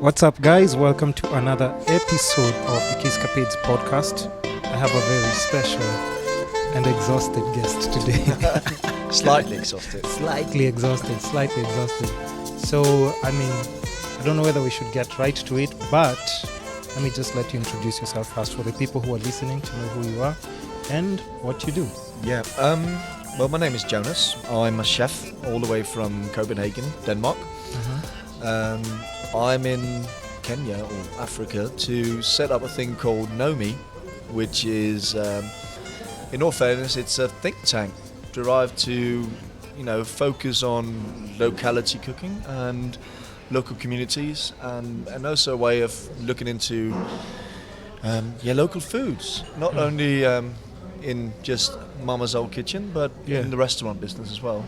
What's up, guys? Welcome to another episode of the Kisscapades Podcast. I have a very special and exhausted guest today. Slightly exhausted. Slightly exhausted. So, I don't know whether we should get right to it, but let me just let you introduce yourself first for the people who are listening to know who you are and what you do. Yeah. Well, my name is Jonas. I'm a chef all the way from Copenhagen, Denmark. I'm in Kenya or Africa to set up a thing called Nomy, which is, in all fairness, it's a think tank derived to, focus on locality cooking and local communities, and also a way of looking into local foods, not only in just Mama's old kitchen, but in the restaurant business as well.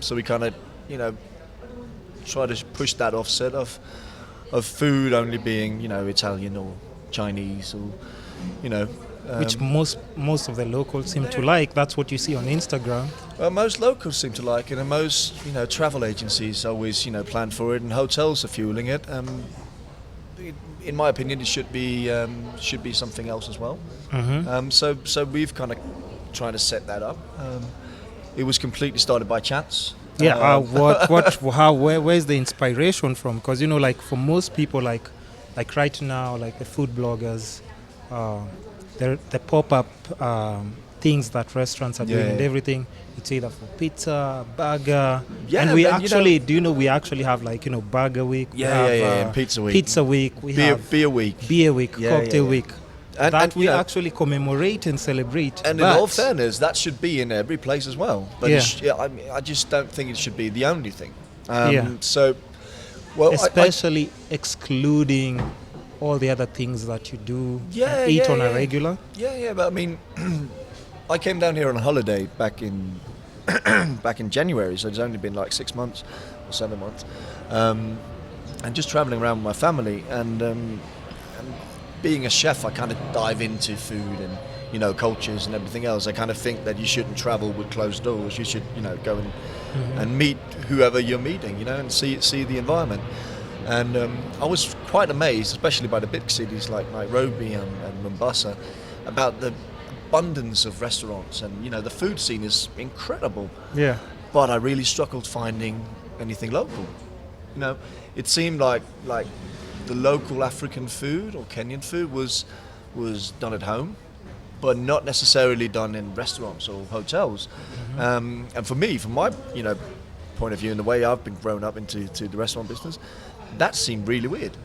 So we kind of, try to push that offset of food only being, Italian or Chinese or, which most of the locals seem to like. That's what you see on Instagram. Well, most locals seem to like it, and most, travel agencies always, plan for it, and hotels are fueling it. In my opinion, it should be something else as well. So we've kind of trying to set that up. It was completely started by chance. Where's the inspiration from? Because for most people, like right now, like the food bloggers, the pop-up things that restaurants are doing and everything. It's either for pizza, burger, and we actually we actually have burger week, pizza week, we have beer week, cocktail week. And we actually commemorate and celebrate. And in all fairness, that should be in every place as well. But I just don't think it should be the only thing. So, especially excluding all the other things that you do eat on a regular. But I mean, I came down here on a holiday back in January, so it's only been like 6 months or 7 months, and just traveling around with my family and being a chef, I kind of dive into food and cultures and everything else. I kind of think that you shouldn't travel with closed doors. You should go and meet whoever you're meeting, and see the environment. And I was quite amazed, especially by the big cities like Nairobi and Mombasa, about the abundance of restaurants, and the food scene is incredible. Yeah. But I really struggled finding anything local. It seemed like the local African food or Kenyan food was done at home, but not necessarily done in restaurants or hotels. And for me, from my point of view and the way I've been grown up into the restaurant business, that seemed really weird.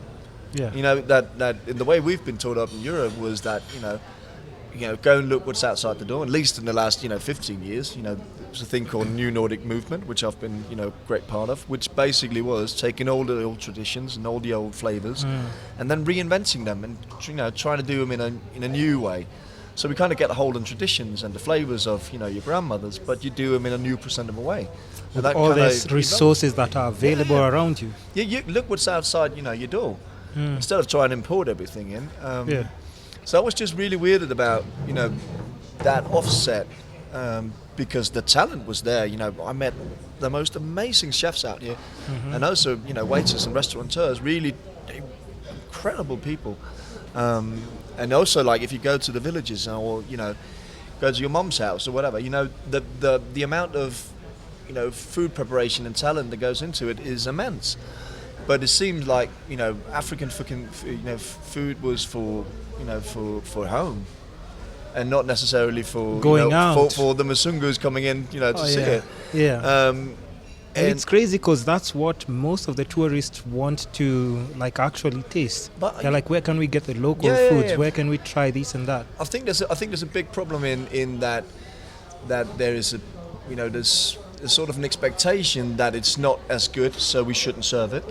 That in the way we've been taught up in Europe was that go and look what's outside the door. At least in the last 15 years, there's a thing called New Nordic Movement, which I've been a great part of, which basically was taking all the old traditions and all the old flavors and then reinventing them and trying to do them in a new way. So we kind of get a hold on traditions and the flavors of your grandmothers, but you do them in a new presentable way. With all these resources that are available around you. You look what's outside your door instead of trying to import everything in. So I was just really weirded about that offset. Because the talent was there. I met the most amazing chefs out here, and also waiters and restaurateurs, really incredible people. And also, like, if you go to the villages or go to your mom's house or whatever, the amount of food preparation and talent that goes into it is immense. But it seems like African food was for home. And not necessarily for going out for the Masungus coming in, to see it. And it's crazy because that's what most of the tourists want to actually taste. But they're like, where can we get the local foods? Where can we try this and that? I think there's a big problem in that there is there's sort of an expectation that it's not as good, so we shouldn't serve it.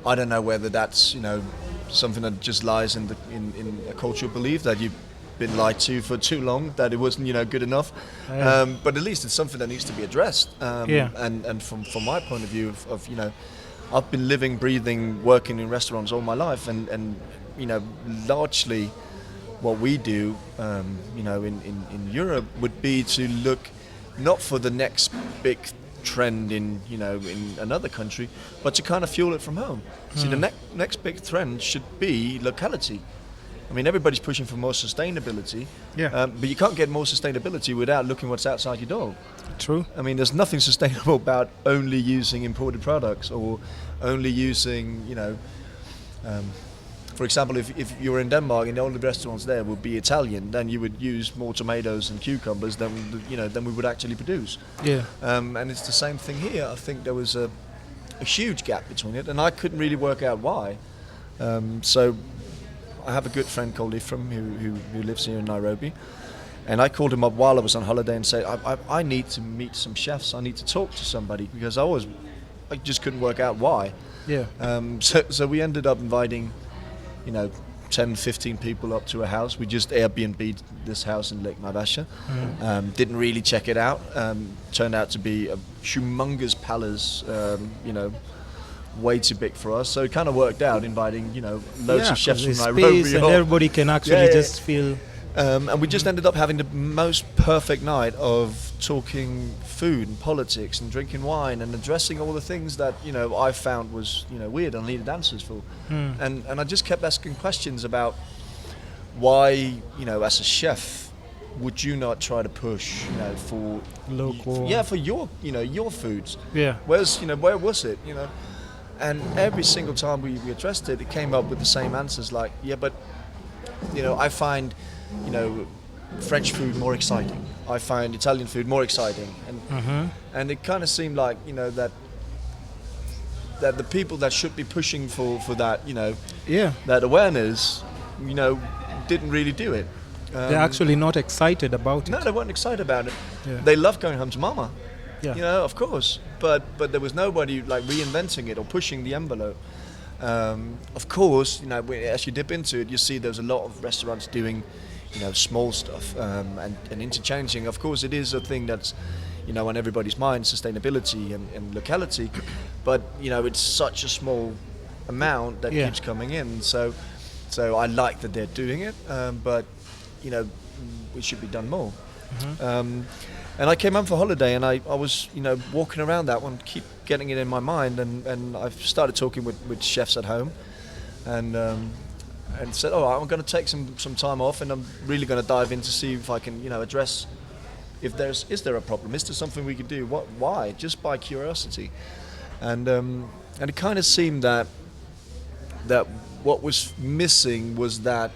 I don't know whether that's something that just lies in a cultural belief that you've been lied to for too long, that it wasn't good enough. But at least it's something that needs to be addressed. And from my point of view of I've been living, breathing, working in restaurants all my life, and largely what we do in Europe would be to look not for the next big trend in another country, but to kind of fuel it from home. See, the next big trend should be locality. I mean, everybody's pushing for more sustainability, but you can't get more sustainability without looking what's outside your door. True. I mean, there's nothing sustainable about only using imported products or only using, for example, if you're in Denmark and all the restaurants there would be Italian, then you would use more tomatoes and cucumbers than we would actually produce. Yeah. And it's the same thing here. I think there was a huge gap between it, and I couldn't really work out why. So I have a good friend called Ephraim who lives here in Nairobi, and I called him up while I was on holiday and said, I need to meet some chefs. I need to talk to somebody because I just couldn't work out why. Yeah. So we ended up inviting 10, 15 people up to a house. We just Airbnb'd this house in Lake Naivasha. Didn't really check it out. Turned out to be a humongous palace, way too big for us. So it kind of worked out, inviting, loads of chefs from Nairobi. And everybody can actually just feel... and we just ended up having the most perfect night of talking food and politics and drinking wine and addressing all the things that I found was weird and needed answers for. And I just kept asking questions about why as a chef would you not try to push for local, for your your foods. Where was it, and every single time we addressed it came up with the same answers, like but I find French food more exciting. I find Italian food more exciting, and it kind of seemed like that the people that should be pushing for that that awareness didn't really do it. They're actually not excited about it. No, they weren't excited about it. They love going home to mama. Of course, but there was nobody like reinventing it or pushing the envelope. Of course, as you dip into it, you see there's a lot of restaurants doing small stuff and interchanging. Of course, it is a thing that's on everybody's mind, sustainability and locality, but it's such a small amount that keeps coming in. So I like that they're doing it, but it should be done more. And I came home for holiday, and I was walking around that one, keep getting it in my mind, and I've started talking with chefs at home, and said, I'm going to take some time off, and I'm really going to dive in to see if I can address if is there a problem, is there something we could do, why, just by curiosity, and it kind of seemed that what was missing was that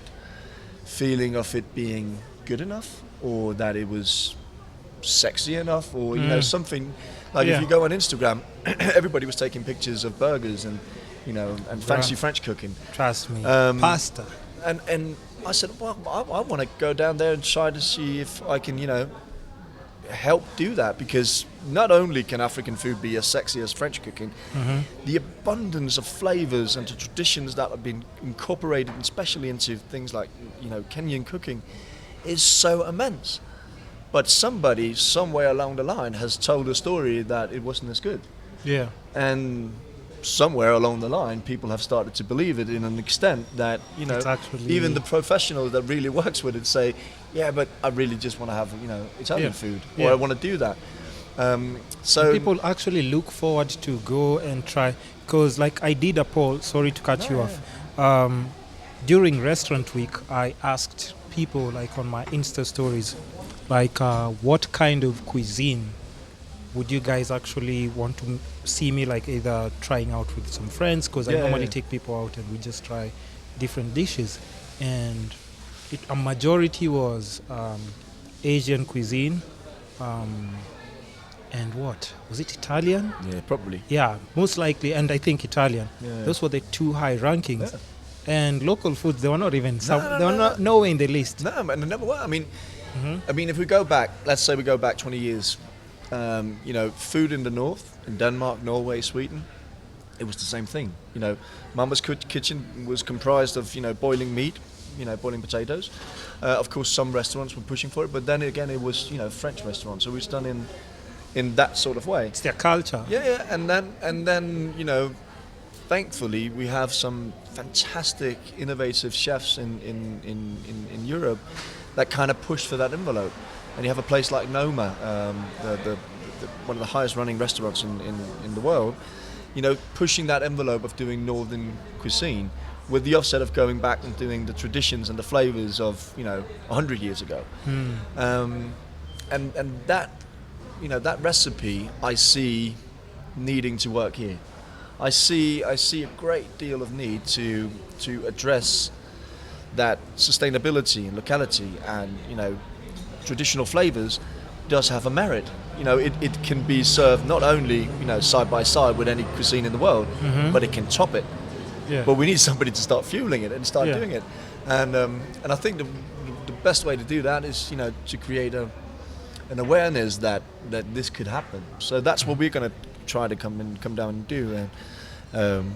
feeling of it being good enough, or that it was sexy enough, or something like if you go on Instagram, everybody was taking pictures of burgers and fancy French cooking. Trust me, pasta. And I said, well, I want to go down there and try to see if I can help do that, because not only can African food be as sexy as French cooking, the abundance of flavors and the traditions that have been incorporated, especially into things like Kenyan cooking, is so immense. But somebody somewhere along the line has told a story that it wasn't as good. And somewhere along the line, people have started to believe it in an extent that even the professional that really works with it say, but I really just want to have Italian food, or I want to do that. So people actually look forward to go and try, because like I did a poll. Sorry to cut you off. During Restaurant Week, I asked people like on my Insta stories, like what kind of cuisine would you guys actually want to see me like either trying out with some friends, because I normally take people out and we just try different dishes, and a majority was Asian cuisine, and what was it, Italian? Probably most likely, and I think Italian. Those were the two high rankings. And local foods, they were not even nowhere in the list. No, and they never were. I mean, if we go back, let's say we go back 20 years, food in the north, in Denmark, Norway, Sweden, it was the same thing. Mama's kitchen was comprised of, boiling meat, boiling potatoes. Of course, some restaurants were pushing for it, but then again, it was, French restaurants. So it was done in that sort of way. It's their culture. And then, thankfully, we have some fantastic, innovative chefs in Europe that kind of push for that envelope. And you have a place like Nomy, one of the highest running restaurants in the world, you know, pushing that envelope of doing northern cuisine with the offset of going back and doing the traditions and the flavors of, you know, 100 years ago. And that, you know, that recipe I see needing to work here. I see a great deal of need to address that sustainability and locality and, you know, traditional flavors does have a merit. You know, it can be served not only, you know, side by side with any cuisine in the world, but it can top it. Yeah. But we need somebody to start fueling it and start doing it. And I think the best way to do that is, you know, to create an awareness that this could happen. So that's what we're going to try to come down and do. And